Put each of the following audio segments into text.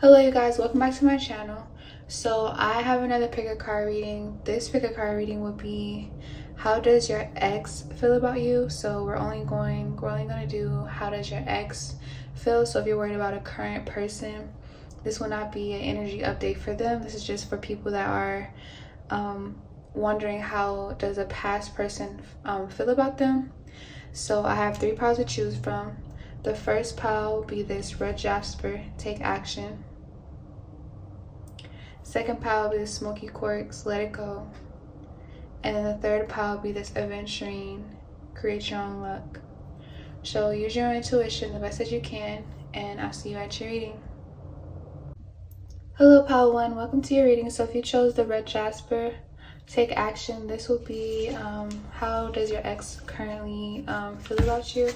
Hello you guys, welcome back to my channel. So I have another pick a card reading. This pick a card reading would be, how does your ex feel about you? So we're only gonna do how does your ex feel. So if you're worried about a current person, this will not be an energy update for them. This is just for people that are wondering how does a past person feel about them. So I have 3 piles to choose from. The first pile will be this red jasper, take action. Second pile will be the smoky quartz, let it go. And then the third pile will be this aventurine, create your own luck. So use your intuition the best that you can, and I'll see you at your reading. Hello pile 1, welcome to your reading. So if you chose the red jasper, take action, this will be how does your ex currently feel about you?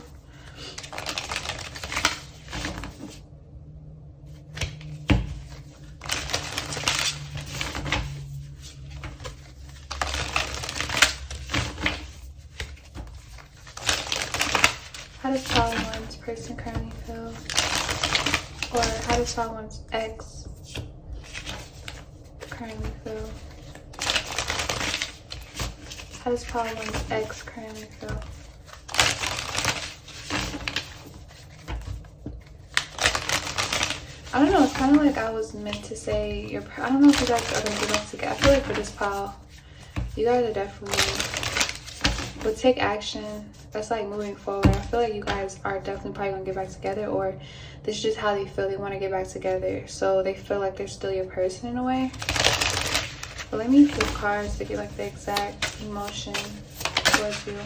How does pile 1's person currently feel? Or how does pile 1's ex currently feel? How does pile 1's ex currently feel? I don't know, it's kind of like I was meant to say, I don't know if you guys are going to get back together. I feel like for this pile, you guys are definitely, but take action. That's like moving forward. I feel like you guys are definitely probably going to get back together, or this is just how they feel. They want to get back together. So they feel like they're still your person in a way. But let me flip cards to get like the exact emotion towards you.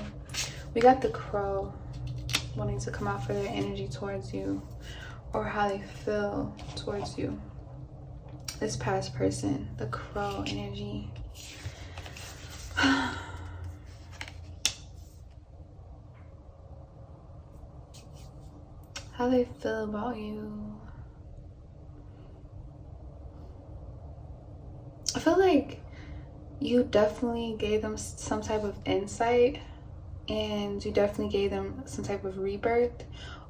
We got the crow wanting to come out for their energy towards you, or how they feel towards you. This past person, the crow energy. How they feel about you. I feel like you definitely gave them some type of insight, and you definitely gave them some type of rebirth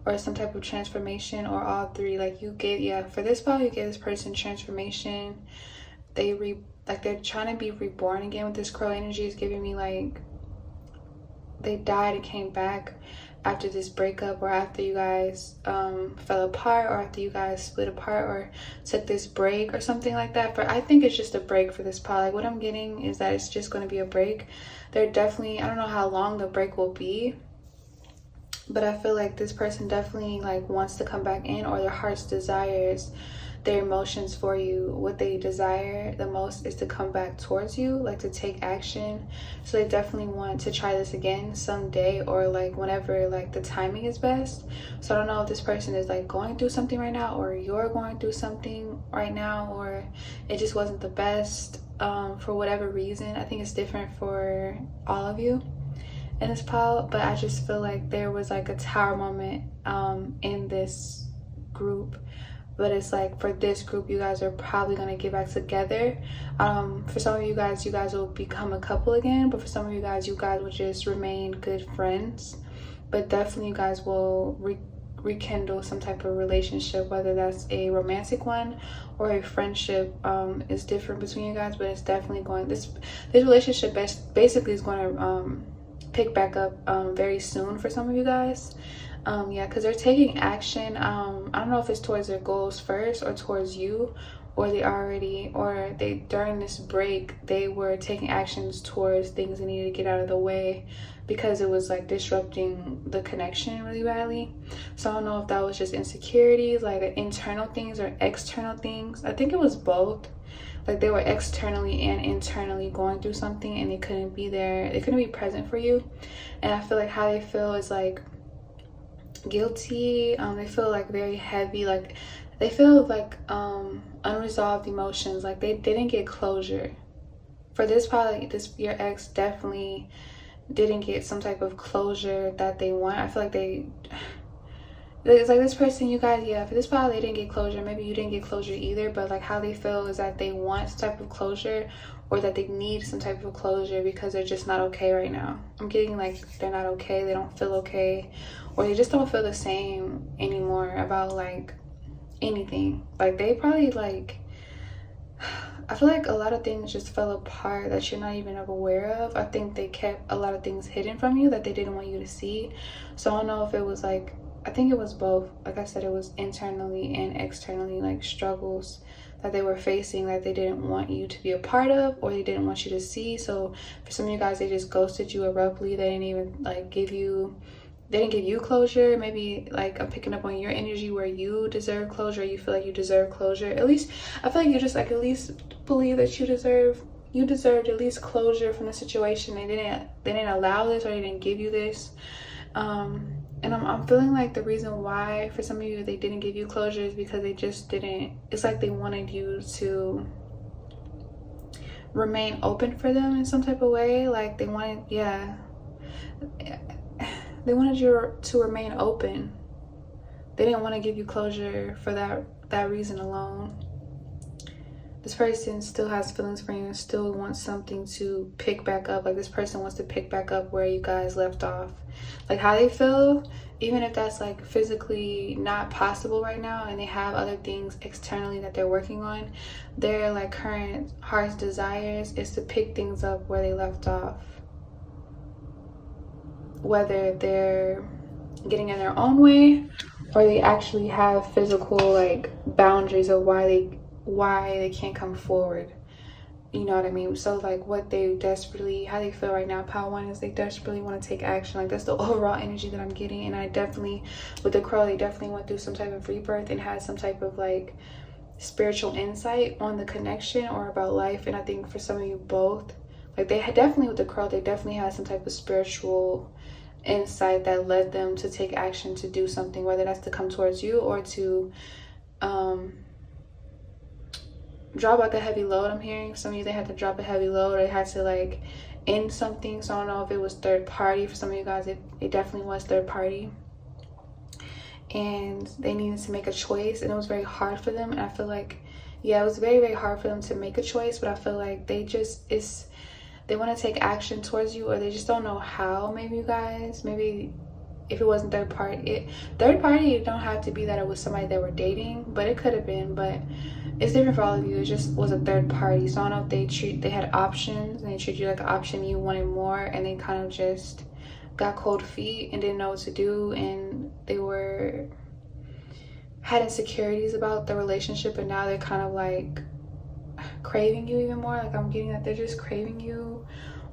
or some type of transformation, or all three. Like you gave, yeah, for this pile you gave this person transformation. They're trying to be reborn again. With this crow energy is giving me like they died and came back after this breakup, or after you guys fell apart, or after you guys split apart, or took this break or something like that. But I think it's just a break for this pile. Like what I'm getting is that it's just going to be a break. They're definitely, I don't know how long the break will be, but I feel like this person definitely like wants to come back in, or their heart's desires, their emotions for you, what they desire the most is to come back towards you, like to take action. So they definitely want to try this again someday, or like whenever like the timing is best. So I don't know if this person is like going through something right now, or you're going through something right now, or it just wasn't the best for whatever reason. I think it's different for all of you in this pile, but I just feel like there was like a tower moment in this group. But it's like for this group, you guys are probably going to get back together. For some of you guys will become a couple again, but for some of you guys will just remain good friends. But definitely you guys will rekindle some type of relationship, whether that's a romantic one or a friendship. Is different between you guys, but it's definitely going, this relationship basically is going to pick back up very soon for some of you guys. Yeah, because they're taking action. I don't know if it's towards their goals first, or towards you, or during this break they were taking actions towards things they needed to get out of the way, because it was like disrupting the connection really badly. So I don't know if that was just insecurities, like internal things or external things. I think it was both. Like they were externally and internally going through something, and they couldn't be there, they couldn't be present for you. And I feel like how they feel is like guilty. They feel like very heavy, like they feel like unresolved emotions, like they didn't get closure. For this, probably your ex definitely didn't get some type of closure that they want. I feel like it's like this person, you guys, yeah, for this pile they didn't get closure. Maybe you didn't get closure either, but like how they feel is that they want some type of closure, or that they need some type of closure because they're just not okay right now. I'm getting like they're not okay, they don't feel okay, or they just don't feel the same anymore about like anything. Like they probably like, I feel like a lot of things just fell apart that you're not even aware of. I think they kept a lot of things hidden from you that they didn't want you to see. So I don't know if it was like, I think it was both. Like I said, it was internally and externally, like struggles that they were facing that they didn't want you to be a part of, or they didn't want you to see. So for some of you guys, they just ghosted you abruptly. They didn't even like give you closure. Maybe like I'm picking up on your energy where you deserve closure. You feel like you deserve closure. At least I feel like you just like at least believe that you deserved at least closure from the situation. They didn't allow this, or they didn't give you this. And I'm feeling like the reason why for some of you they didn't give you closure is because they just didn't, it's like they wanted you to remain open for them in some type of way. Like they wanted, yeah, they wanted you to remain open. They didn't want to give you closure for that reason alone. This person still has feelings for you and still wants something to pick back up. Like this person wants to pick back up where you guys left off. Like how they feel, even if that's like physically not possible right now and they have other things externally that they're working on, their like current heart's desires is to pick things up where they left off. Whether they're getting in their own way or they actually have physical like boundaries of why they can't come forward. You know what I mean? So like what they desperately, how they feel right now, Power One, is they desperately want to take action. Like that's the overall energy that I'm getting. And I definitely, with the crow, they definitely went through some type of rebirth and had some type of like spiritual insight on the connection or about life. And I think for some of you both, like they had definitely, with the crow, they definitely had some type of spiritual insight that led them to take action to do something, whether that's to come towards you or to drop like a heavy load. I'm hearing some of you, they had to drop a heavy load, or they had to like end something. So I don't know if it was third party. For some of you guys, it definitely was third party, and they needed to make a choice, and it was very hard for them. And I feel like, yeah, it was very, very hard for them to make a choice, but I feel like they want to take action towards you, or they just don't know how. Maybe you guys, maybe if it wasn't third party, it don't have to be that it was somebody they were dating, but it could have been. But it's different for all of you. It just was a third party. So I don't know if they had options and they treated you like an option, you wanted more, and they kind of just got cold feet and didn't know what to do, and they had insecurities about the relationship, and now they're kind of like craving you even more. Like I'm getting that they're just craving you,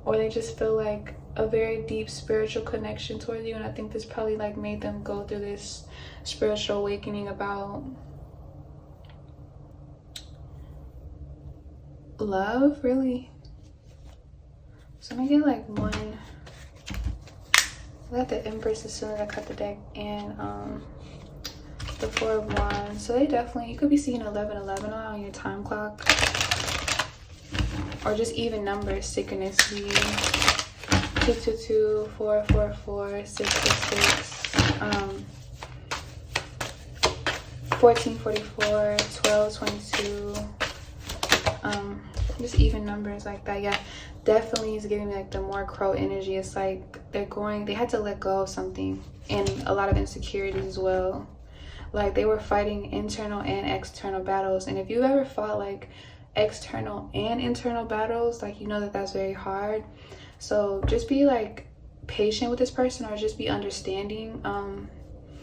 or they just feel like a very deep spiritual connection towards you. And I think this probably like made them go through this spiritual awakening about love, really. So I'm gonna get like one. I got the Empress as soon as I cut the deck, and the Four of Wands. So they definitely, you could be seeing 1111 on your time clock, or just even numbers, synchronicity. 222, 444, 666, 1444, 1222. Just even numbers like that. Yeah, definitely is giving me like the more crow energy. It's like they had to let go of something, and a lot of insecurities as well. Like they were fighting internal and external battles. And if you've ever fought like external and internal battles, like you know that that's very hard. So just be like patient with this person, or just be understanding,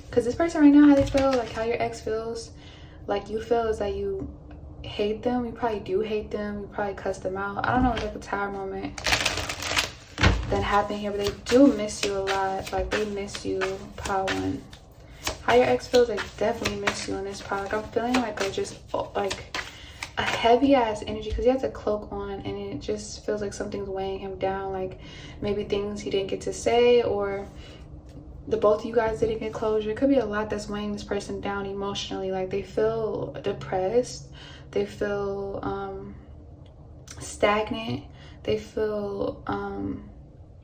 because this person right now, how they feel, like how your ex feels, like you feel is that you hate them. You probably do hate them. You probably cuss them out. I don't know, it's like a tower moment that happened here, but they do miss you a lot. Like they miss you, Power One. How your ex feels, like definitely miss you in this power. Like I'm feeling like they're just like a heavy ass energy, because he has a cloak on, and it just feels like something's weighing him down. Like maybe things he didn't get to say, or the both of you guys didn't get closure. It could be a lot that's weighing this person down emotionally. Like they feel depressed, they feel stagnant, they feel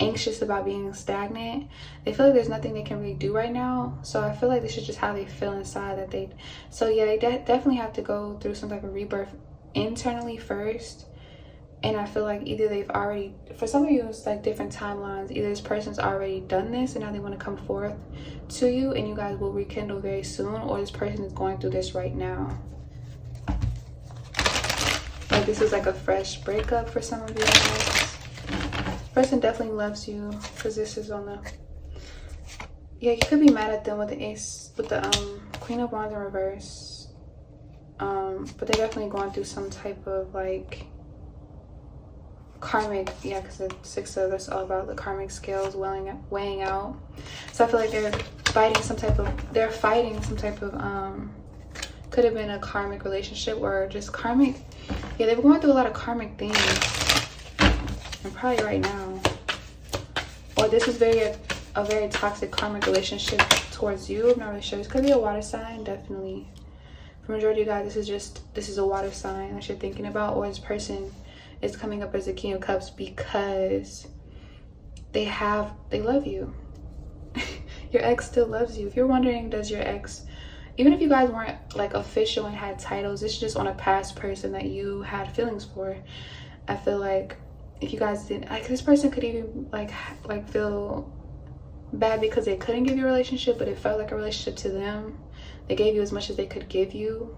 anxious about being stagnant. They feel like there's nothing they can really do right now. So I feel like this is just how they feel inside, that so yeah, they definitely have to go through some type of rebirth internally first, And I feel like either they've already, for some of you, it's like different timelines. Either this person's already done this and now they want to come forth to you and you guys will rekindle very soon, or this person is going through this right now. Like this is like a fresh breakup for some of you guys. Person definitely loves you, because this is on the, yeah, you could be mad at them with the ace, with the Queen of Wands in reverse. But they're definitely going through some type of like karmic, yeah, because the 6 of us all about the karmic scales weighing out. So I feel like they're fighting some type of could have been a karmic relationship or just karmic. Yeah, they've been going through a lot of karmic things, and probably right now, or this is a very toxic karmic relationship towards you. I'm not really sure. This could be a water sign, definitely. For majority of you guys, this is a water sign that you're thinking about, or this person is coming up as the King of Cups because they love you. Your ex still loves you. If you're wondering, does your ex, even if you guys weren't like official and had titles, it's just on a past person that you had feelings for. I feel like if you guys didn't, like, this person could even like feel bad because they couldn't give you a relationship, but it felt like a relationship to them. They gave you as much as they could give you.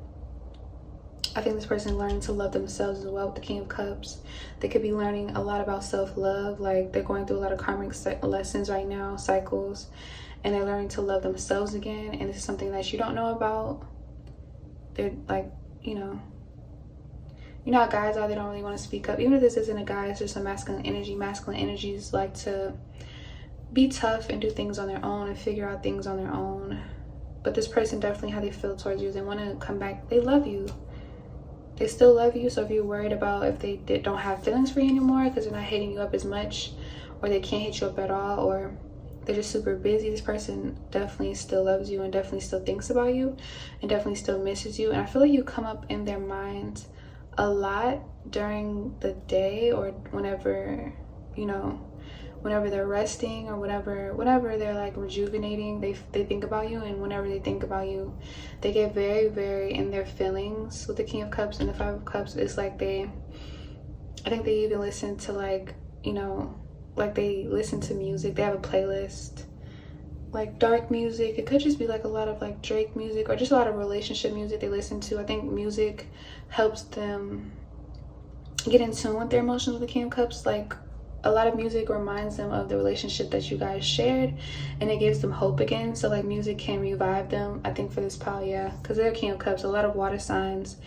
I think this person learned to love themselves as well with the King of Cups. They could be learning a lot about self-love. Like they're going through a lot of karmic lessons right now, cycles, and they're learning to love themselves again. And this is something that you don't know about. They're like, you know how guys are, they don't really want to speak up. Even if this isn't a guy, it's just a masculine energy. Masculine energies like to be tough and do things on their own and figure out things on their own. But this person, definitely how they feel towards you, they want to come back. They love you. They still love you. So if you're worried about if they don't have feelings for you anymore because they're not hitting you up as much, or they can't hit you up at all, or they're just super busy, this person definitely still loves you and definitely still thinks about you and definitely still misses you. And I feel like you come up in their minds a lot during the day, or whenever, whenever they're resting, or whenever they're like rejuvenating, they think about you. And whenever they think about you, they get very, very in their feelings. With the King of Cups and the 5 of Cups, it's like I think they even listen to like they listen to music. They have a playlist, like dark music. It could just be like a lot of like Drake music, or just a lot of relationship music they listen to. I think music helps them get in tune with their emotions with the King of Cups. Like a lot of music reminds them of the relationship that you guys shared, and it gives them hope again. So like music can revive them, I think, for this pal, yeah, because they're King of Cups. A lot of water signs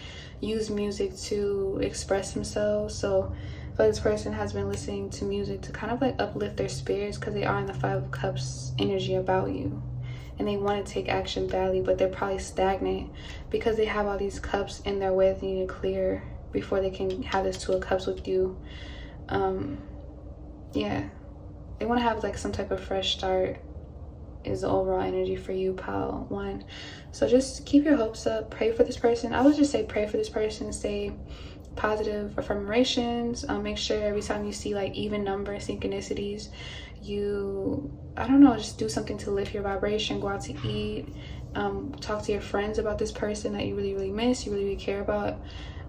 use music to express themselves. So this person has been listening to music to kind of like uplift their spirits, because they are in the 5 of Cups energy about you, and they want to take action badly, but they're probably stagnant because they have all these cups in their way that they need to clear before they can have this 2 of Cups with you. Yeah, they want to have like some type of fresh start is the overall energy for you, pal 1. So just keep your hopes up, pray for this person. I would just say pray for this person, say positive affirmations. Make sure every time you see like even number synchronicities, I don't know, just do something to lift your vibration. Go out to eat, talk to your friends about this person that you really, really miss, you really, really care about,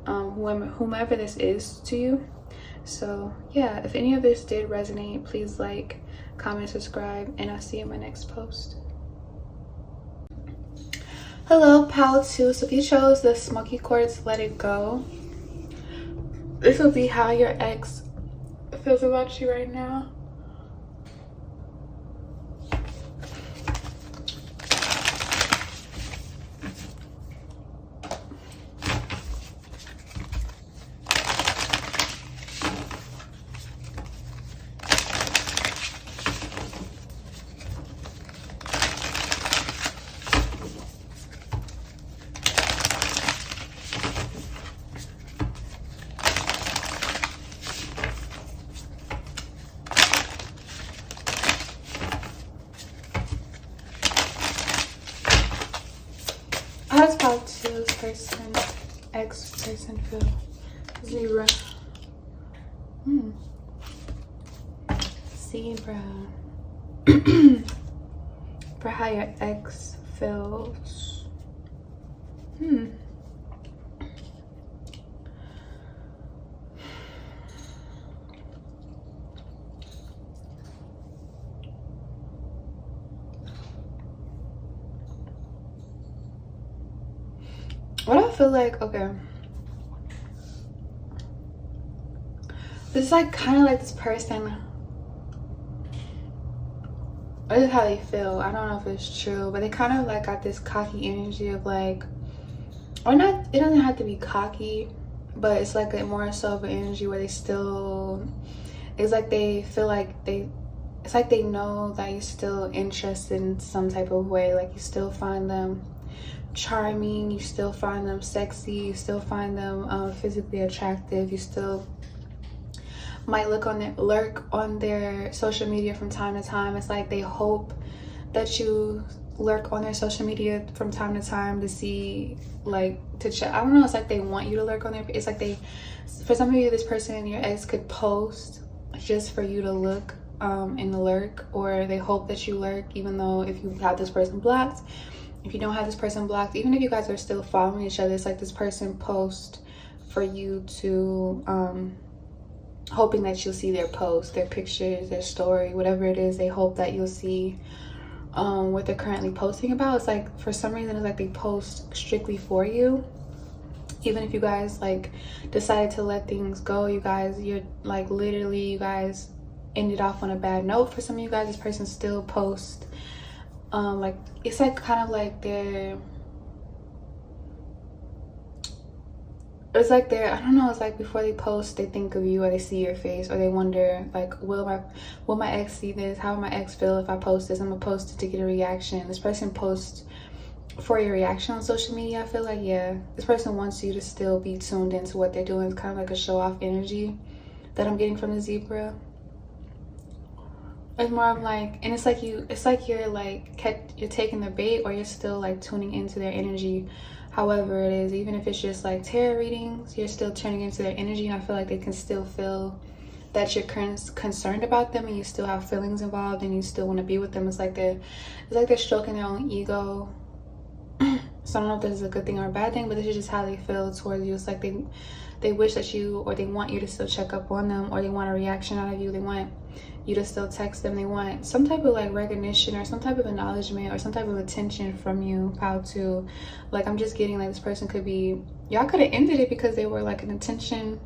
whomever this is to you. So yeah, if any of this did resonate, please like, comment, subscribe, and I'll see you in my next post. Hello, pal 2. So if you chose the Smoky Quartz Let It Go, this will be how your ex feels about you right now. How does pal 2's person, ex-person feel? Zebra. Zebra. For how your ex feels. feel like, okay, this is like kind of like this person, this is how they feel. I don't know if it's true, but they kind of like got this cocky energy of like, or not, it doesn't have to be cocky, but it's like a more so of an energy where they still, it's like they feel like it's like they know that you're still interested in some type of way. Like you still find them charming, you still find them sexy, you still find them physically attractive, you still might lurk on their social media from time to time. It's like they hope that you lurk on their social media from time to time to see, like, to check. I don't know, it's like they want you to lurk on their, it's like they, for some of you, this person, your ex, could post just for you to look and lurk, or they hope that you lurk, even though if you have this person blocked, if you don't have this person blocked, even if you guys are still following each other, it's like this person post for you to hoping that you'll see their post, their pictures, their story, whatever it is, they hope that you'll see what they're currently posting about. It's like for some reason it's like they post strictly for you. Even if you guys like decided to let things go, you're like literally, you guys ended off on a bad note. For some of you guys, this person still posts like, it's like kind of like it's like they're, I don't know, it's like before they post, they think of you, or they see your face, or they wonder like, will my ex see this? How will my ex feel if I post this? I'm gonna post it to get a reaction. This person posts for your reaction on social media. I feel like, yeah, this person wants you to still be tuned into what they're doing. It's kind of like a show-off energy that I'm getting from the zebra. It's more of like, and it's like you're taking the bait, or you're still like tuning into their energy. However it is, even if it's just like tarot readings, you're still turning into their energy, and I feel like they can still feel that you're concerned about them, and you still have feelings involved, and you still want to be with them. It's like they're stroking their own ego. So I don't know if this is a good thing or a bad thing, but this is just how they feel towards you. It's like they wish that you, or they want you to still check up on them, or they want a reaction out of you. They want you to still text them. They want some type of like recognition, or some type of acknowledgement, or some type of attention from you. How to, like, I'm just getting like this person could be, y'all could have ended it because they were like an attention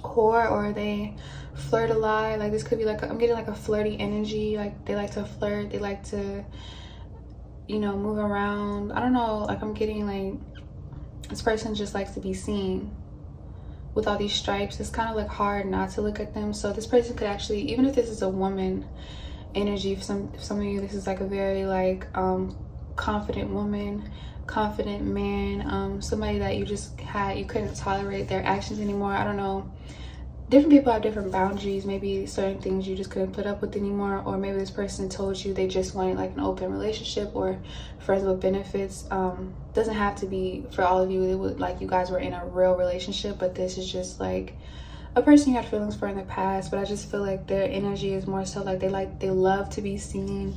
whore, or they flirt a lot. Like this could be like, I'm getting like a flirty energy. Like they like to flirt, they like to, you know, move around. I don't know, like I'm getting like this person just likes to be seen with all these stripes. It's kind of like hard not to look at them. So this person could actually, even if this is a woman energy, for some of you, this is like a very like confident woman, confident man, somebody that you couldn't tolerate their actions anymore. I don't know, different people have different boundaries. Maybe certain things you just couldn't put up with anymore, or maybe this person told you they just wanted like an open relationship or friends with benefits. Doesn't have to be for all of you. It would, like, you guys were in a real relationship, but this is just like a person you had feelings for in the past. But I just feel like their energy is more so like they love to be seen,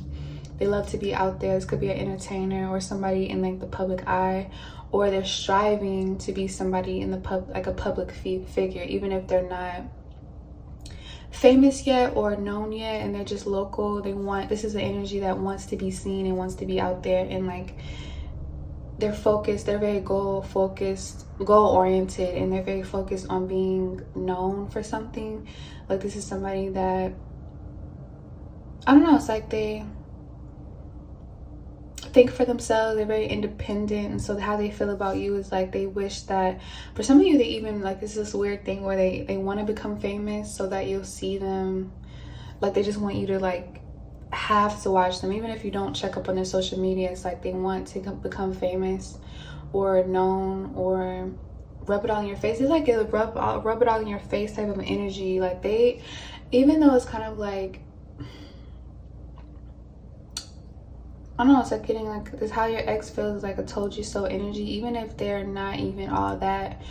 they love to be out there. This could be an entertainer or somebody in like the public eye, or they're striving to be somebody in the like a public figure, even if they're not famous yet or known yet, and they're just local. This is an energy that wants to be seen and wants to be out there, and like they're focused, they're very goal oriented, and they're very focused on being known for something. Like this is somebody that, I don't know, it's like they think for themselves, they're very independent, and so how they feel about you is like they wish that, for some of you, they even like, this is this weird thing where they want to become famous so that you'll see them. Like they just want you to like have to watch them, even if you don't check up on their social media. It's like they want to become famous or known, or rub it all in your face. It's like a rub it all in your face type of energy. Like they, even though it's kind of like, I don't know, it's like getting like this, how your ex feels, like a told you so energy, even if they're not even all that.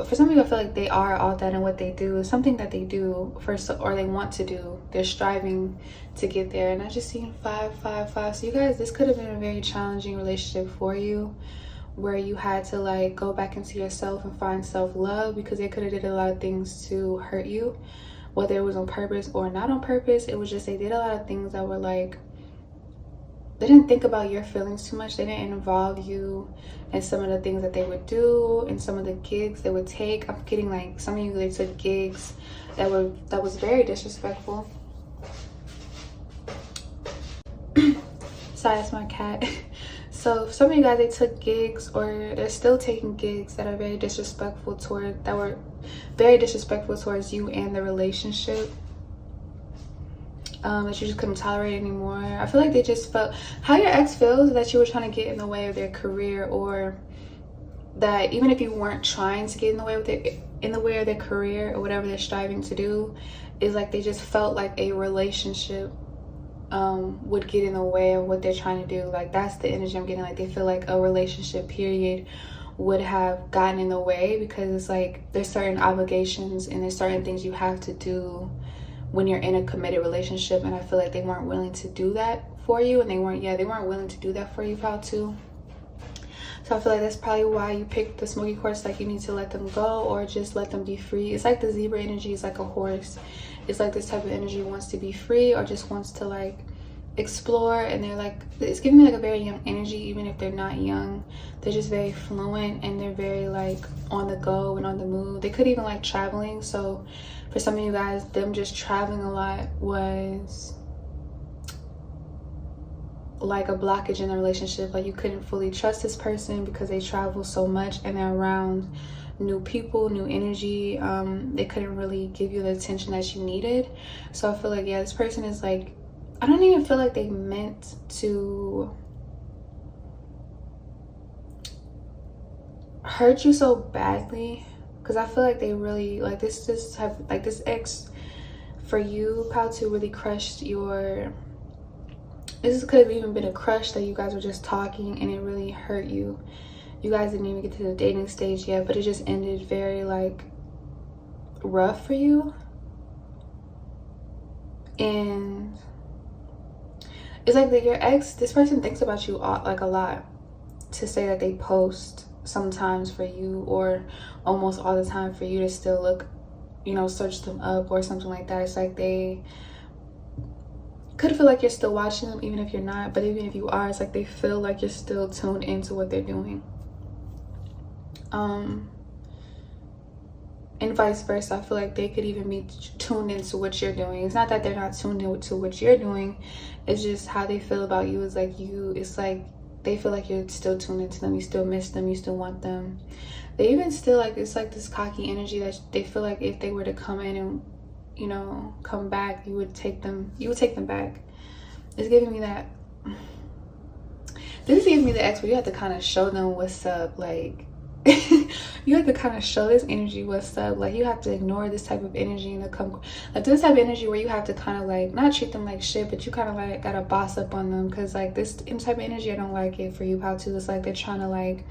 For some people, I feel like they are all that, and what they do is something that they do first, or they want to do. They're striving to get there. And I just seen 5, 5, 5. So you guys, this could have been a very challenging relationship for you, where you had to like go back into yourself and find self-love, because they could have did a lot of things to hurt you, whether it was on purpose or not on purpose. It was just, they did a lot of things that were like, they didn't think about your feelings too much. They didn't involve you in some of the things that they would do and some of the gigs they would take. I'm getting like some of you, they took gigs that was very disrespectful. Sorry, that's my cat. So some of you guys, they took gigs, or they're still taking gigs that are very disrespectful that were very disrespectful towards you and the relationship. That you just couldn't tolerate anymore. I feel like they just felt how your ex feels, that you were trying to get in the way of their career, or that even if you weren't trying to get in the way of their career or whatever they're striving to do, is like they just felt like a relationship would get in the way of what they're trying to do. Like that's the energy I'm getting. Like they feel like a relationship period would have gotten in the way, because it's like there's certain obligations and there's certain things you have to do when you're in a committed relationship, and I feel like they weren't willing to do that for you, and they weren't willing to do that for you, pal, too. So I feel like that's probably why you picked the smoky quartz. Like you need to let them go, or just let them be free. It's like the zebra energy is like a horse. It's like this type of energy wants to be free, or just wants to like explore, and they're like, it's giving me like a very young energy. Even if they're not young, they're just very fluent, and they're very like on the go and on the move. They could even like traveling. So for some of you guys, them just traveling a lot was like a blockage in the relationship. Like you couldn't fully trust this person because they travel so much and they're around new people, new energy. They couldn't really give you the attention that you needed. So I feel like, yeah, this person is like, I don't even feel like they meant to hurt you so badly, because I feel like they really like this ex for you, pal, to really crushed your, this could have even been a crush that you guys were just talking and it really hurt you. You guys didn't even get to the dating stage yet, but it just ended very like rough for you. And it's like that your ex, this person thinks about you like a lot, to say that they post sometimes for you, or almost all the time for you to still look, you know, search them up or something like that. It's like they could feel like you're still watching them, even if you're not. But even if you are, it's like they feel like you're still tuned into what they're doing. And vice versa. I feel like they could even be tuned into what you're doing. It's not that they're not tuned into what you're doing. It's just how they feel about you. Is like it's like they feel like you're still tuned into them. You still miss them. You still want them. They even still like, it's like this cocky energy that they feel like if they were to come in and, you know, come back, you would take them back. It's giving me that. This is giving me the ex where you have to kind of show them what's up. Like you have to kind of show this energy what's up. Like you have to ignore this type of energy and come like this type of energy where you have to kind of like not treat them like shit, but you kind of like gotta boss up on them, because like this type of energy, I don't like it for you, how to. It's like they're trying to like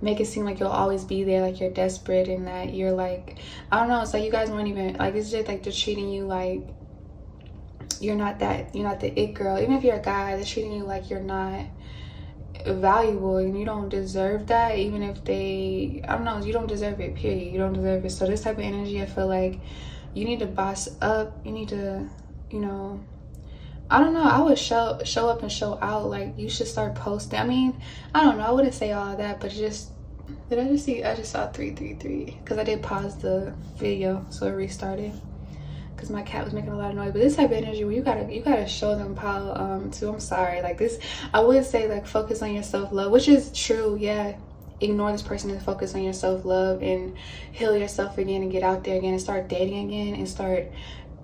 make it seem like you'll always be there, like you're desperate, and that you're like, I don't know, it's like you guys weren't even like, it's just like they're treating you like you're not the it girl. Even if you're a guy, they're treating you like you're not valuable and you don't deserve that. Even if they, I don't know, you don't deserve it, period. You don't deserve it. So this type of energy, I feel like you need to boss up. You need to, you know, I don't know, I would show up and show out. Like you should start posting. I mean, I don't know, I wouldn't say all of that, but just, did I just see, I just saw 333 because I did pause the video, so it restarted because my cat was making a lot of noise. But this type of energy where you gotta show them, pal, too. I'm sorry, like this, I would say like focus on your self-love, which is true. Yeah, ignore this person and focus on your self-love and heal yourself again and get out there again and start dating again and start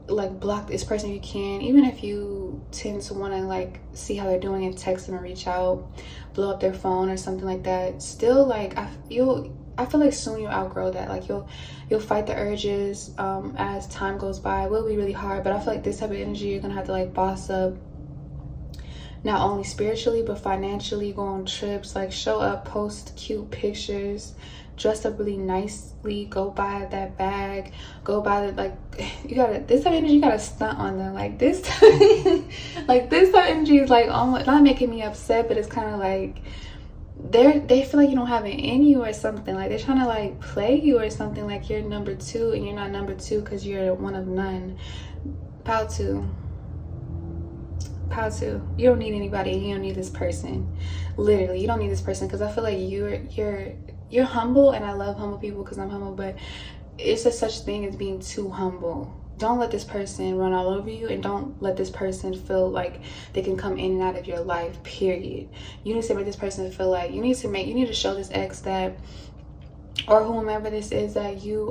like block this person if you can. Even if you tend to want to like see how they're doing and text them or reach out, blow up their phone or something like that, still like I feel like soon you'll outgrow that. Like you'll fight the urges as time goes by. It will be really hard, but I feel like this type of energy, you're gonna have to like boss up, not only spiritually but financially. Go on trips, like show up, post cute pictures, dress up really nicely, go buy that bag, go buy the, like, you gotta, this type of energy, you gotta stunt on them. Like this like this type of energy is like almost not making me upset, but it's kind of like they feel like you don't have it in you or something. Like they're trying to like play you or something, like you're number two and you're not number two because you're one of none. Pal two, How to? You don't need anybody. You don't need this person. Literally, you don't need this person, because I feel like you're humble, and I love humble people because I'm humble, but it's a such thing as being too humble. Don't let this person run all over you, and don't let this person feel like they can come in and out of your life, period. You need to make this person feel like you need to show this ex that, or whomever this is, that you're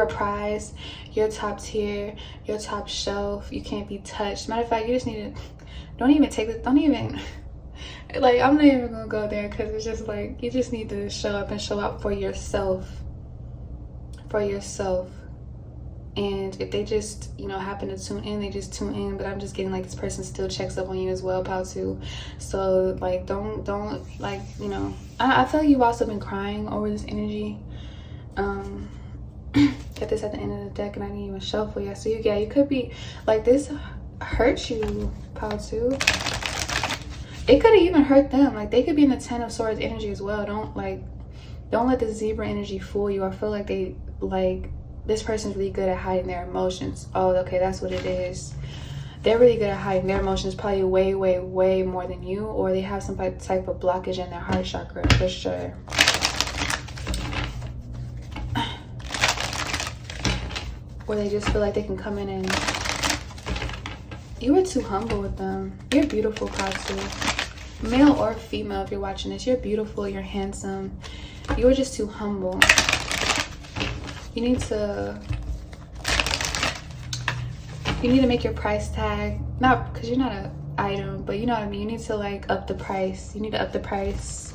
a prize, you're top tier, you're top shelf, you can't be touched. Matter of fact, you just need to, don't even, like, I'm not even gonna go there, because it's just like, you just need to show up and show out for yourself. And if they just, you know, happen to tune in, they just tune in. But I'm just getting like this person still checks up on you as well, pal, too. So like, don't like, you know, I feel like you've also been crying over this energy. Get this at the end of the deck, and I didn't even shuffle yet. So you could be like, this hurts you, pal, too. It could have even hurt them. Like, they could be in the 10 of Swords energy as well. Don't let the zebra energy fool you. I feel like this person's really good at hiding their emotions. Oh, okay, that's what it is. They're really good at hiding their emotions, probably way, way, way more than you, or they have some type of blockage in their heart chakra, for sure. Or they just feel like they can come in and... You were too humble with them. You're beautiful, positive. Male or female, if you're watching this, you're beautiful, you're handsome. You were just too humble. You need to make your price tag, not because you're not an item, but you know what I mean. You need to like up the price. You need to up the price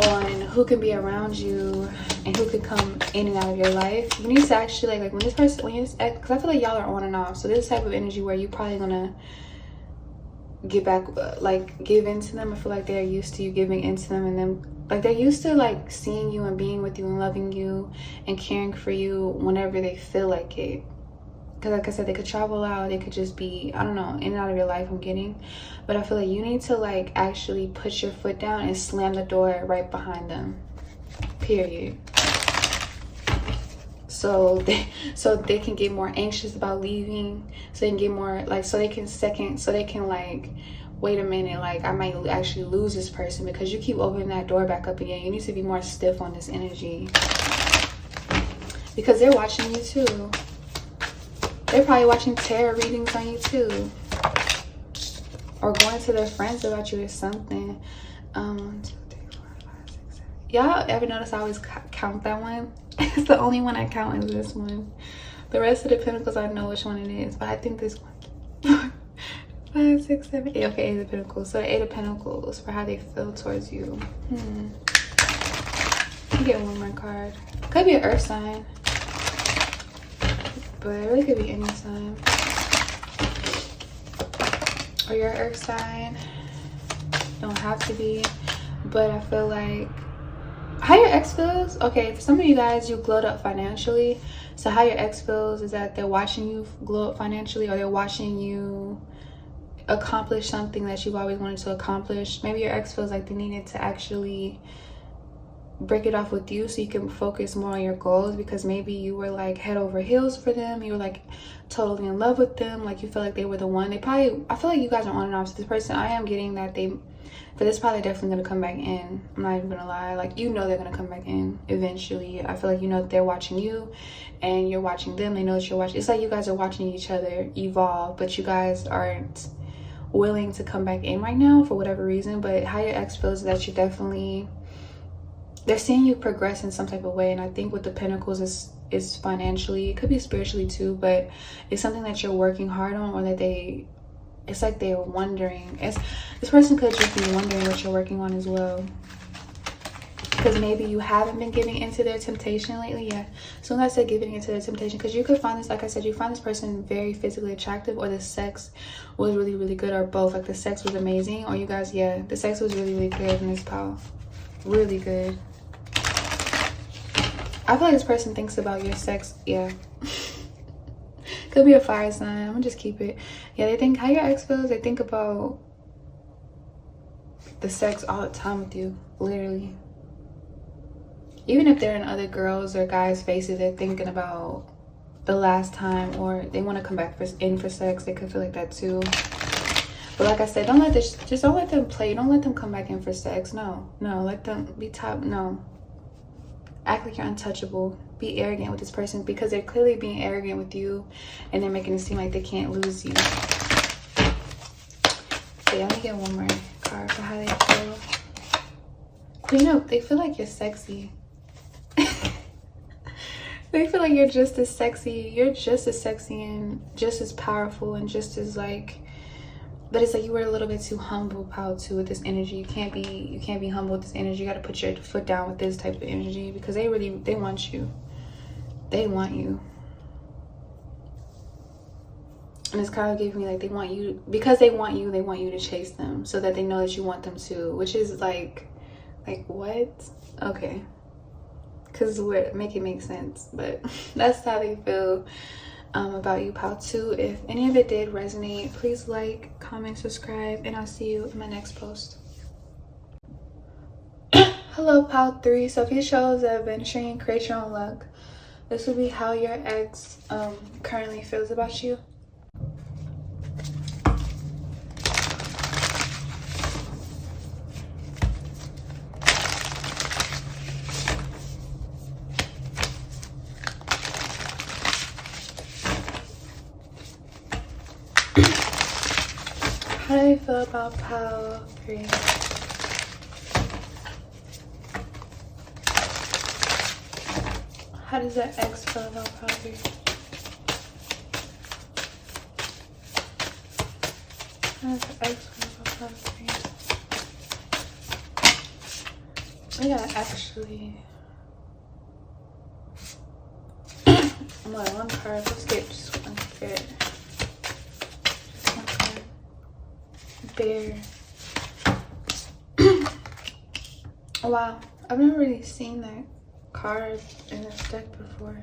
on who can be around you and who can come in and out of your life. You need to actually like when this person, because I feel like y'all are on and off. So this type of energy where you're probably gonna give back, like give into them. I feel like they're used to you giving into them, and then like they're used to like seeing you and being with you and loving you and caring for you whenever they feel like it. Because like I said, they could travel out, they could just be, I don't know, in and out of your life, I'm getting. But I feel like you need to like actually put your foot down and slam the door right behind them, period. So they can get more anxious about leaving, so they can get more like, so they can like, wait a minute, like I might actually lose this person, because you keep opening that door back up again. You need to be more stiff on this energy, because they're watching you too. They're probably watching tarot readings on you too, or going to their friends about you or something. 1, 2, 3, 4, 5, 6, 7. Y'all ever notice I always count that one? It's the only one I count is this one. The rest of the pentacles, I know which one it is, but I think this one. 5, 6, 7, 8. Okay, 8 of Pentacles. So the 8 of Pentacles for how they feel towards you. You get one more card. Could be an earth sign, but it really could be any sign. Or your earth sign. Don't have to be, but I feel like how your ex feels. Okay, for some of you guys, you glowed up financially. So how your ex feels is that they're watching you glow up financially, or they're watching you accomplish something that you've always wanted to accomplish. Maybe your ex feels like they needed to actually break it off with you so you can focus more on your goals, because maybe you were like head over heels for them. You were like totally in love with them, like you feel like they were the one. I feel like you guys are on and off. So this person, I am getting that for this, probably definitely gonna come back in. I'm not even gonna lie, like, you know, they're gonna come back in eventually. I feel like, you know, that they're watching you and you're watching them. They know that you're watching. It's like you guys are watching each other evolve, but you guys aren't willing to come back in right now for whatever reason. But how your ex feels that you're definitely, they're seeing you progress in some type of way. And I think with the Pentacles is financially, it could be spiritually too, but it's something that you're working hard on, or that it's like they're wondering. This person could just be wondering what you're working on as well, because maybe you haven't been giving into their temptation lately. Yeah, so when I said giving into their temptation, because you could find this, like I said, you find this person very physically attractive, or the sex was really, really good, or both. Like the sex was amazing, or you guys, yeah, the sex was really, really good in this pile. Really good. I feel like this person thinks about your sex. Yeah. Could be a fire sign. I'm gonna just keep it. Yeah, they think how your ex feels. They think about the sex all the time with you, literally. Even if they're in other girls or guys' faces, they're thinking about the last time, or they want to come back in for sex. They could feel like that too. But like I said, don't let this, just don't let them play. Don't let them come back in for sex. No, let them be top. No, act like you're untouchable. Be arrogant with this person, because they're clearly being arrogant with you, and they're making it seem like they can't lose you. Okay, let me get one more card for how they feel. Queen of, they feel like you're sexy. They feel like you're just as sexy. You're just as sexy and just as powerful and just as like, but it's like you were a little bit too humble, pal, too, with this energy. You can't be humble with this energy. You got to put your foot down with this type of energy, because they want you. They want you. And it's kind of giving me like they want you, because they want you to chase them, so that they know that you want them too, which is like what? Okay. Because make it make sense. But that's how they feel about you, pal, too. If any of it did resonate, please like, comment, subscribe, and I'll see you in my next post. Hello, pal 3. So if you chose adventuring, create your own luck, this will be how your ex currently feels about you. How do you feel about pal 3? How does that ex feel about pal 3? How does the ex feel about pal 3? We gotta actually... I'm on one card. Let's get just one bit. Bear. Wow, I've never really seen that card in this deck before.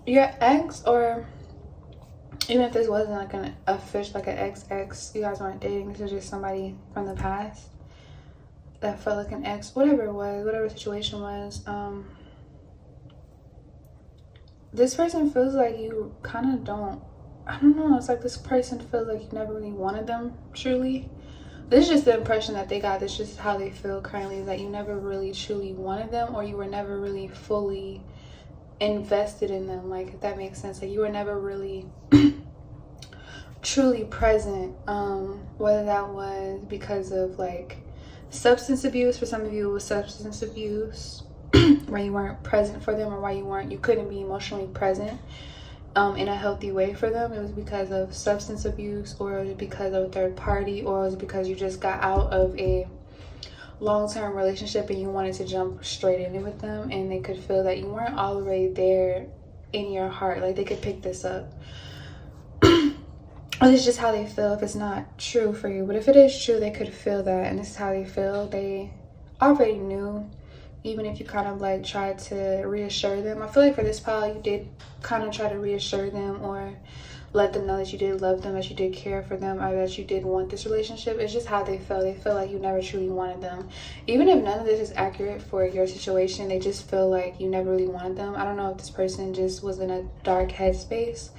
Your ex, or even if this wasn't like a fish, like an ex, you guys weren't dating, this was just somebody from the past that felt like an ex, whatever it was, whatever the situation was, this person feels like you kind of don't, I don't know, it's like this person feels like you never really wanted them, truly. This is just the impression that they got. This is just how they feel currently, is that you never really truly wanted them, or you were never really fully invested in them, like, if that makes sense. Like, you were never really truly present, whether that was because of like substance abuse. For some of you it was substance abuse, where you weren't present for them, or why you couldn't be emotionally present in a healthy way for them. It was because of substance abuse, or it was because of a third party, or it was because you just got out of a long-term relationship and you wanted to jump straight in it with them, and they could feel that you weren't already there in your heart. Like, they could pick this up. Or this is just how they feel if it's not true for you. But if it is true, they could feel that, and this is how they feel. They already knew, even if you kind of like tried to reassure them. I feel like for this pile, you did kind of try to reassure them, or let them know that you did love them, that you did care for them, or that you did want this relationship. It's just how they feel. They feel like you never truly wanted them. Even if none of this is accurate for your situation, they just feel like you never really wanted them. I don't know if this person just was in a dark headspace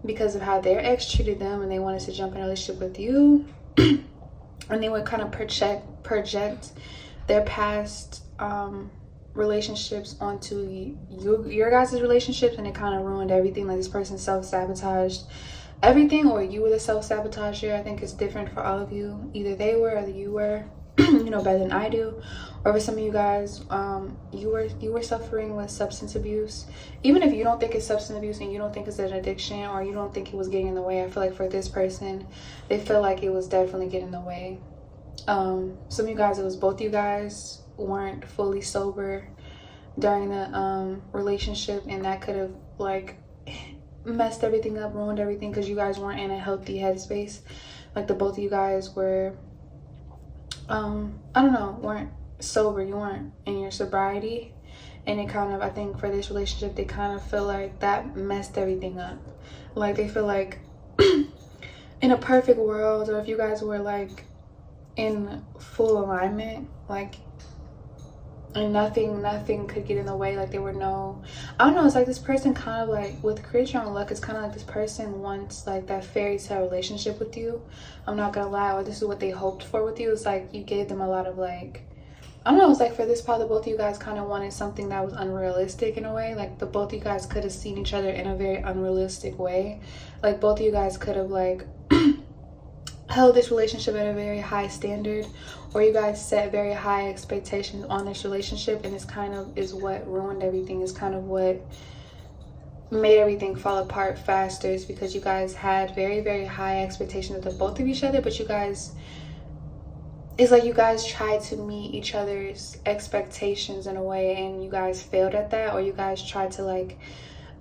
because of how their ex treated them, and they wanted to jump in a relationship with you. And they would kind of project their past relationships onto your guys' relationships, and it kind of ruined everything. Like, this person self-sabotaged everything, or you were the self-sabotager. I think it's different for all of you. Either they were, or you were. You know better than I do. Or for some of you guys, you were suffering with substance abuse. Even if you don't think it's substance abuse and you don't think it's an addiction, or you don't think it was getting in the way, I feel like for this person, they feel like it was definitely getting in the way. Some of you guys, it was both you guys weren't fully sober during the relationship, and that could have like messed everything up, ruined everything, because you guys weren't in a healthy headspace. Like, the both of you guys were I don't know, weren't sober. You weren't in your sobriety, And it kind of, I think for this relationship, they kind of feel like that messed everything up. Like they feel like in a perfect world, or if you guys were like in full alignment, like, and nothing could get in the way, like there were no, I don't know, it's like this person kind of like, with Create Your Own Luck, it's kind of like this person wants like that fairy tale relationship with you. I'm not gonna lie, or this is what they hoped for with you. It's like you gave them a lot of like, I don't know, it's like for this part, the both of you guys kind of wanted something that was unrealistic in a way. Like the both of you guys could have seen each other in a very unrealistic way. Like both of you guys could have like held this relationship at a very high standard, or you guys set very high expectations on this relationship, and it's kind of is what ruined everything. Is kind of what made everything fall apart faster, is because you guys had very high expectations of both of each other, but you guys, it's like you guys tried to meet each other's expectations in a way, and you guys failed at that, or you guys tried to like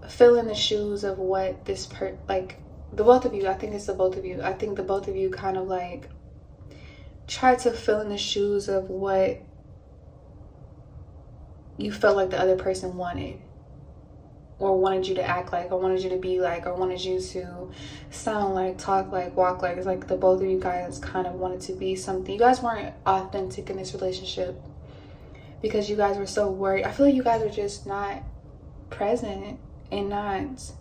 fill in the shoes of what this like the both of you, I think it's the both of you, I think the both of you kind of like tried to fill in the shoes of what you felt like the other person wanted, or wanted you to act like, or wanted you to be like, or wanted you to sound like, talk like, walk like. It's like the both of you guys kind of wanted to be something. You guys weren't authentic in this relationship because you guys were so worried. I feel like you guys were just not present and not,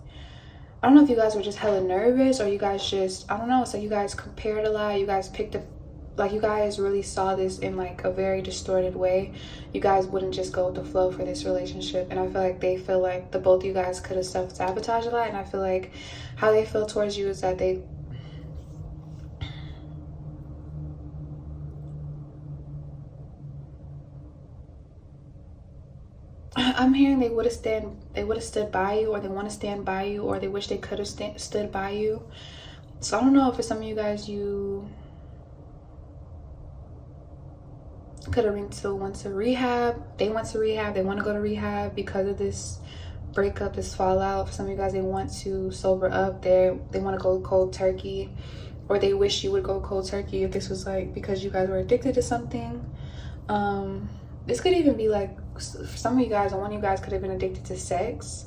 I don't know if you guys were just hella nervous, or you guys just, I don't know, so you guys compared a lot, you guys picked up, like you guys really saw this in like a very distorted way. You guys wouldn't just go with the flow for this relationship, and I feel like they feel like the both of you guys could have self-sabotaged a lot, and I feel like how they feel towards you is that they, I'm hearing they would have stood by you, or they want to stand by you, or they wish they could have stood by you. So I don't know if for some of you guys, you could have went to rehab. They went to rehab. They want to go to rehab because of this breakup, this fallout. For some of you guys, they want to sober up. They want to go cold turkey, or they wish you would go cold turkey if this was like because you guys were addicted to something. This could even be like, for some of you guys, or one of you guys could have been addicted to sex,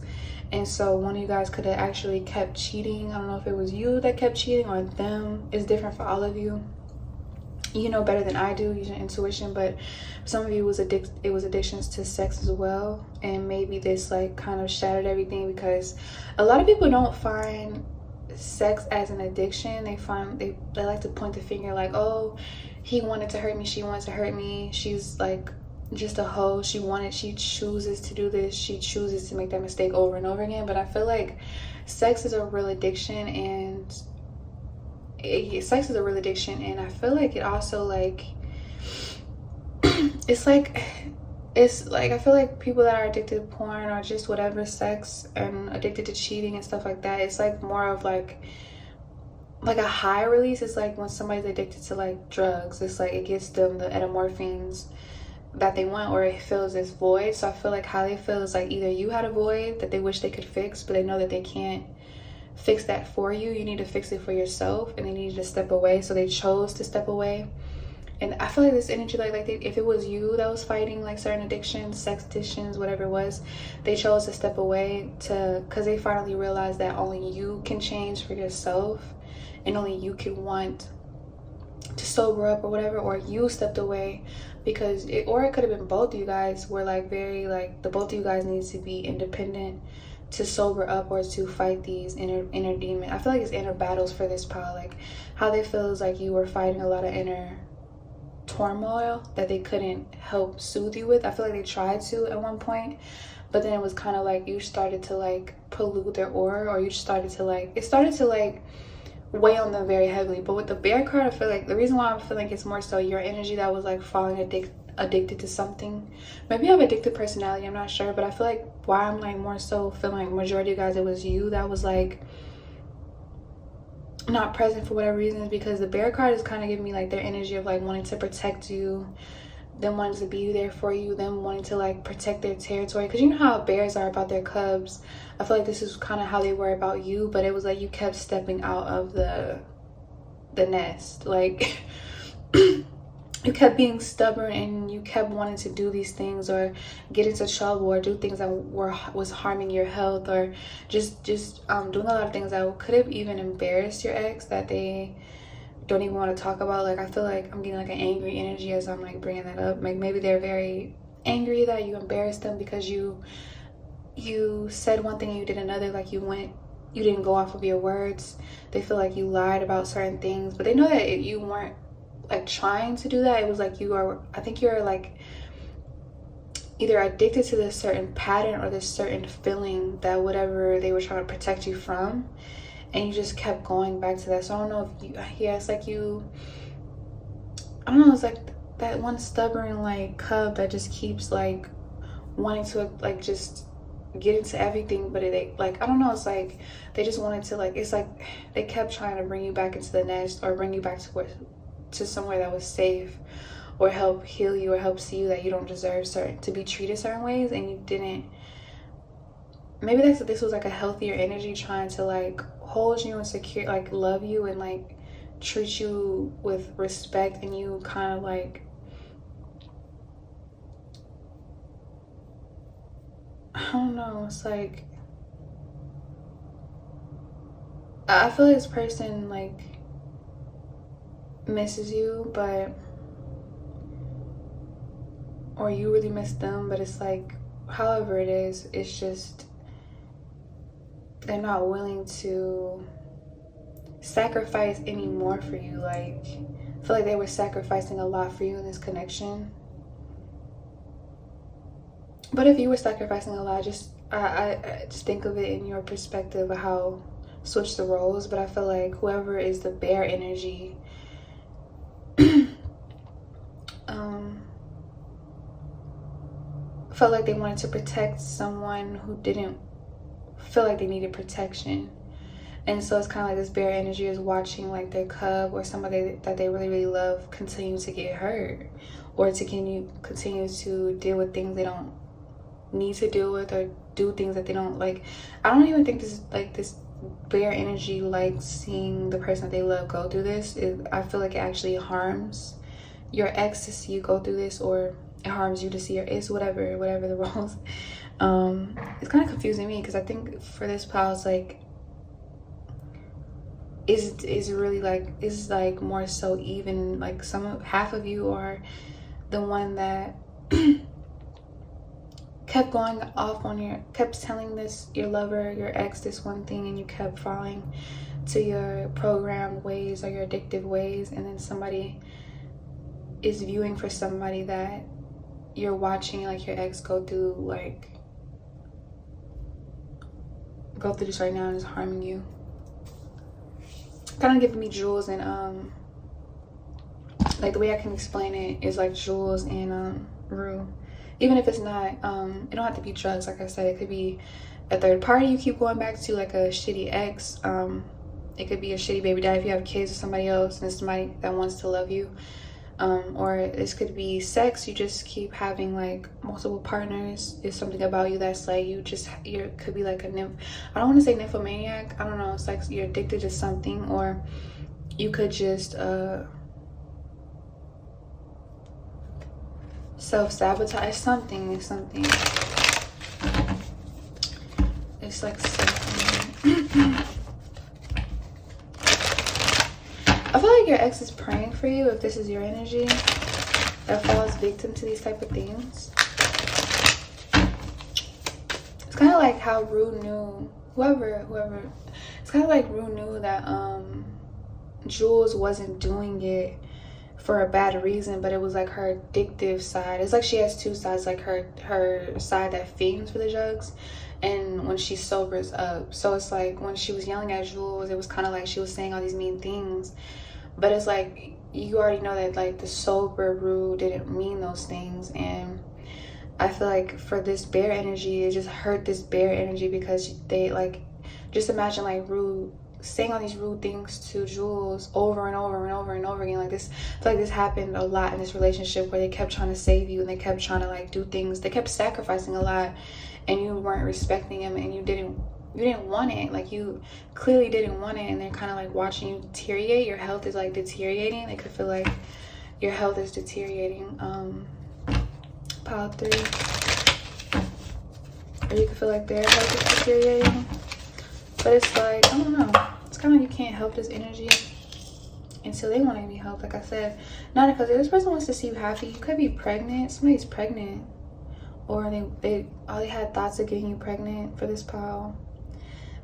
and so one of you guys could have actually kept cheating. I don't know if it was you that kept cheating or them. It's different for all of you. You know better than I do, use your intuition, but some of you it was addictions to sex as well, and maybe this like kind of shattered everything, because a lot of people don't find sex as an addiction. They like to point the finger like, oh, he wanted to hurt me, she wanted to hurt me, she's like just a hoe, she chooses to do this, she chooses to make that mistake over and over again. But I feel like sex is a real addiction, and sex is a real addiction, and I feel like it also like it's like I feel like people that are addicted to porn or just whatever sex and addicted to cheating and stuff like that, it's like more of like a high release. It's like when somebody's addicted to like drugs, it's like it gives them the endorphins that they want, or it fills this void. So I feel like how they feel is like either you had a void that they wish they could fix, but they know that they can't fix that for you. You need to fix it for yourself, and they need to step away. So they chose to step away. And I feel like this energy, like if it was you that was fighting like certain addictions, sex addictions, whatever it was, they chose to step away because they finally realized that only you can change for yourself, and only you can want to sober up or whatever, or you stepped away because it could have been both of you guys were like very like the both of you guys needs to be independent to sober up or to fight these inner demon. I feel like it's inner battles for this pile. Like how they feel is like you were fighting a lot of inner turmoil that they couldn't help soothe you with. I feel like they tried to at one point, but then it was kind of like you started to like pollute their aura, or you started to like weigh on them very heavily. But with the bear card, I feel like the reason why I'm feeling it's more so your energy that was like falling addicted to something. Maybe you have addictive personality, I'm not sure, but I feel like why I'm like more so feeling like majority of you guys, it was you that was like not present for whatever reason, is because the bear card is kind of giving me like their energy of like wanting to protect you, them wanting to be there for you, them wanting to like protect their territory, because you know how bears are about their cubs. I feel like this is kind of how they were about you, but it was like you kept stepping out of the nest, like you kept being stubborn and you kept wanting to do these things or get into trouble or do things that was harming your health, or just doing a lot of things that could have even embarrassed your ex that they don't even want to talk about. Like, I feel like I'm getting like an angry energy as I'm like bringing that up. Like, maybe they're very angry that you embarrassed them because you said one thing and you did another. Like, you didn't go off of your words. They feel like you lied about certain things, but they know that you weren't like trying to do that. It was like I think you're like either addicted to this certain pattern or this certain feeling that whatever they were trying to protect you from, and you just kept going back to that. So I don't know if it's like I don't know, it's like that one stubborn like cub that just keeps like wanting to like just get into everything, but like, I don't know, it's like they just wanted to, like, it's like they kept trying to bring you back into the nest or bring you back to somewhere that was safe, or help heal you, or help see you that you don't deserve to be treated certain ways, and you didn't. Maybe this was like a healthier energy trying to like hold you and secure, like love you and like treat you with respect, and you kind of like, I don't know, it's like I feel like this person like misses you, or you really miss them, but it's like, however it is, it's just they're not willing to sacrifice any more for you. Like, I feel like they were sacrificing a lot for you in this connection. But if you were sacrificing a lot, I just think of it in your perspective of how switch the roles. But I feel like whoever is the bear energy, felt like they wanted to protect someone who didn't feel like they needed protection. And so it's kind of like this bear energy is watching like their cub or somebody that they really, really love continue to get hurt, or to continue to deal with things they don't need to deal with, or do things that they don't like. I don't even think this bear energy likes seeing the person that they love go through this. I feel like it actually harms your ex to see you go through this, or it harms you to see your ex, whatever the roles. It's kind of confusing me, because I think for this pile, it's like, is really like, is like more so even, like half of you are the one that kept going off on kept telling your lover, your ex, this one thing, and you kept falling to your programmed ways or your addictive ways, and then somebody is viewing for somebody that you're watching, like your ex go through this right now, and is harming you. Kind of giving me jewels, and like the way I can explain it is like jewels and rue. Even if it's not, it don't have to be drugs. Like I said, it could be a third party you keep going back to, like a shitty ex. It could be a shitty baby dad if you have kids with somebody else, and it's somebody that wants to love you. Or this could be sex. You just keep having like multiple partners. It's something about you that's like, you could be like a nymph. I don't want to say nymphomaniac. I don't know. It's like you're addicted to something, or you could just self-sabotage something. It's like something. I feel like your ex is praying for you, if this is your energy that falls victim to these type of things. It's kind of like how Rue knew, whoever, it's kind of like Rue knew that Jules wasn't doing it for a bad reason, but it was like her addictive side. It's like she has two sides, like her side that fiends for the drugs, and when she sobers up. So it's like when she was yelling at Jules, it was kind of like she was saying all these mean things, but it's like you already know that like the sober Rue didn't mean those things. And I feel like for this bear energy, it just hurt this bear energy, because they like, just imagine like Rue saying all these rude things to Jules over and over and over and over again. Like this, I feel like this happened a lot in this relationship, where they kept trying to save you, and they kept trying to like do things, they kept sacrificing a lot, and you weren't respecting them, and you didn't want it. Like, you clearly didn't want it, and they're kind of like watching you deteriorate. Your health is like deteriorating. They could feel like your health is deteriorating. Pile 3. Or you can feel like their health is deteriorating. But it's like, I don't know. It's kind of you can't help this energy until they want to be helped. Like I said, not because this person wants to see you happy. You could be pregnant. Somebody's pregnant. Or they had thoughts of getting you pregnant for this pile.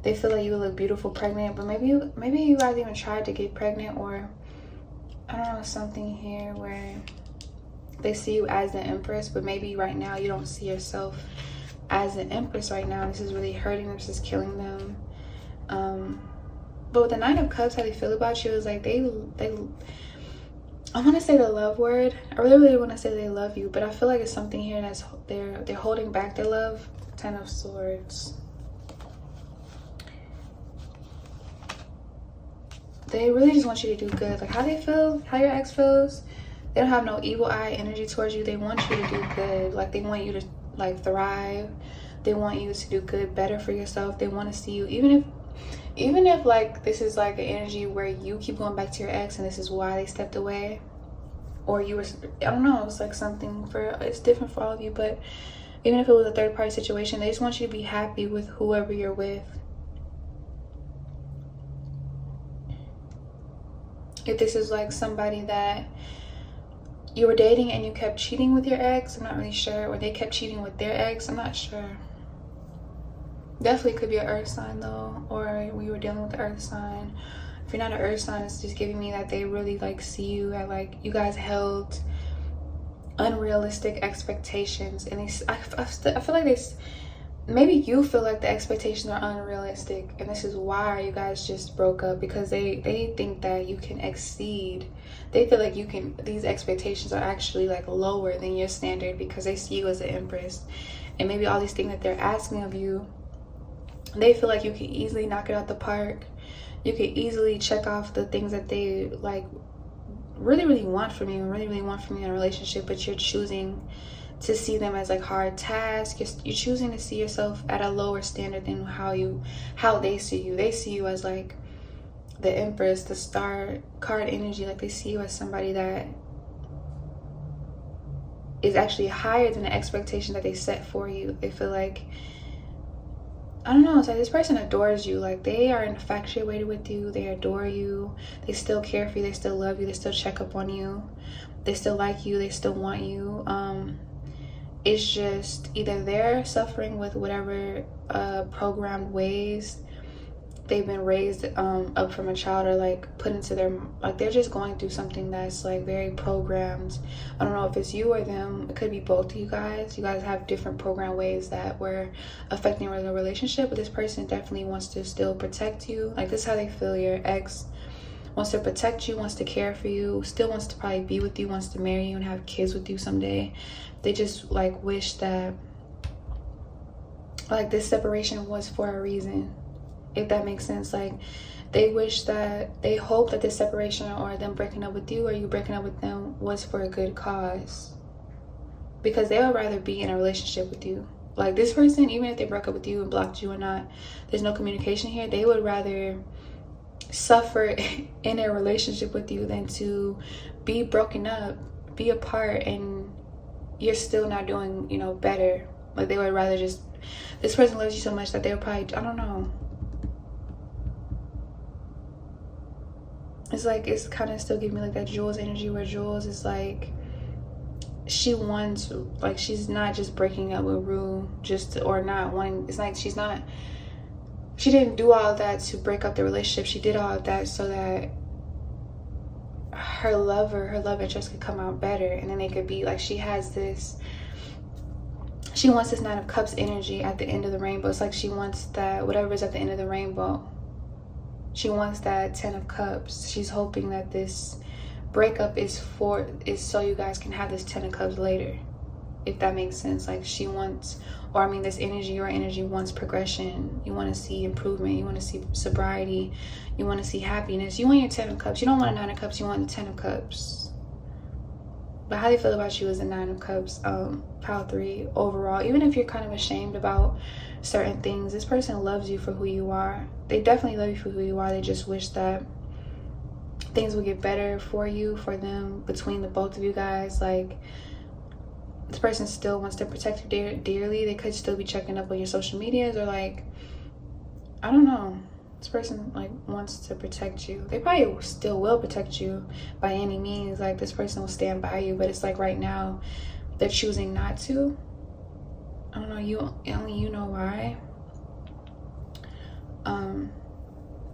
They feel like you look beautiful pregnant. But maybe you guys even tried to get pregnant. Or, I don't know, something here where they see you as the Empress. But maybe right now you don't see yourself as an Empress right now. This is really hurting them. This is killing them. But with the 9 of Cups, how they feel about you is like they I want to say the love word. I really want to say they love you, but I feel like it's something here that's they're holding back their love. 10 of Swords. They really just want you to do good. Like how they feel, how your ex feels. They don't have no evil eye energy towards you. They want you to do good. Like they want you to like thrive. They want you to do good, better for yourself. They want to see you, even if like this is like an energy where you keep going back to your ex and this is why they stepped away, or you were, I don't know, it's like something it's different for all of you. But even if it was a third party situation, they just want you to be happy with whoever you're with. If this is like somebody that you were dating and you kept cheating with your ex, I'm not really sure, or they kept cheating with their ex, I'm not sure. Definitely could be an earth sign though, or we were dealing with the earth sign. If you're not an earth sign, it's just giving me that they really like see you at like you guys held unrealistic expectations, and I feel like maybe you feel like the expectations are unrealistic, and this is why you guys just broke up, because they think that you can exceed. They feel like these expectations are actually like lower than your standard because they see you as an Empress, and maybe all these things that they're asking of you, they feel like you can easily knock it out the park. You can easily check off the things that they like really want from you, really want from you in a relationship, but you're choosing to see them as like hard tasks. You're choosing to see yourself at a lower standard than how they see you. They see you as like the Empress, the star card energy. Like they see you as somebody that is actually higher than the expectation that they set for you. They feel like, I don't know, it's like this person adores you. Like they are infatuated with you. They adore you. They still care for you. They still love you. They still check up on you. They still like you. They still want you. It's just either they're suffering with whatever programmed ways they've been raised up from a child, or like put into their, like they're just going through something that's like very programmed. I don't know if it's you or them. It could be both of you guys. You guys have different program ways that were affecting the relationship, but this person definitely wants to still protect you. Like this is how they feel. Your ex wants to protect you, wants to care for you, still wants to probably be with you, wants to marry you and have kids with you someday. They just like wish that like this separation was for a reason, if that makes sense. Like they wish that, they hope that this separation or them breaking up with you or you breaking up with them was for a good cause, because they would rather be in a relationship with you. Like this person, even if they broke up with you and blocked you or not, there's no communication here, they would rather suffer in a relationship with you than to be broken up, be apart, and you're still not doing, you know, better. Like they would rather just, this person loves you so much that they would probably, I don't know, it's like, it's kind of still giving me like that Jules energy, where Jules is like, she wants, like she's not just breaking up with Rue just to, or not wanting, it's like she didn't do all of that to break up the relationship. She did all of that so that her love interest could come out better, and then they could be like, she wants this 9 of Cups energy at the end of the rainbow. It's like she wants that, whatever is at the end of the rainbow, she wants that 10 of Cups. She's hoping that this breakup is so you guys can have this 10 of Cups later, if that makes sense. Like she wants, or I mean this energy, your energy wants progression. You want to see improvement. You want to see sobriety. You want to see happiness. You want your 10 of Cups. You don't want a 9 of Cups. You want the 10 of Cups. But how they feel about you is the 9 of Cups. Pile 3 overall. Even if you're kind of ashamed about certain things, this person loves you for who you are. They definitely love you for who you are. They just wish that things will get better for you, for them, between the both of you guys. Like, this person still wants to protect you dearly. They could still be checking up on your social medias, or like, I don't know, this person like wants to protect you. They probably still will protect you by any means. Like, this person will stand by you, but it's like right now they're choosing not to. I don't know, only you know why.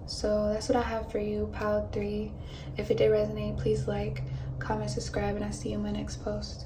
So that's what I have for you, pile 3. If it did resonate, please like, comment, subscribe, and I'll see you in my next post.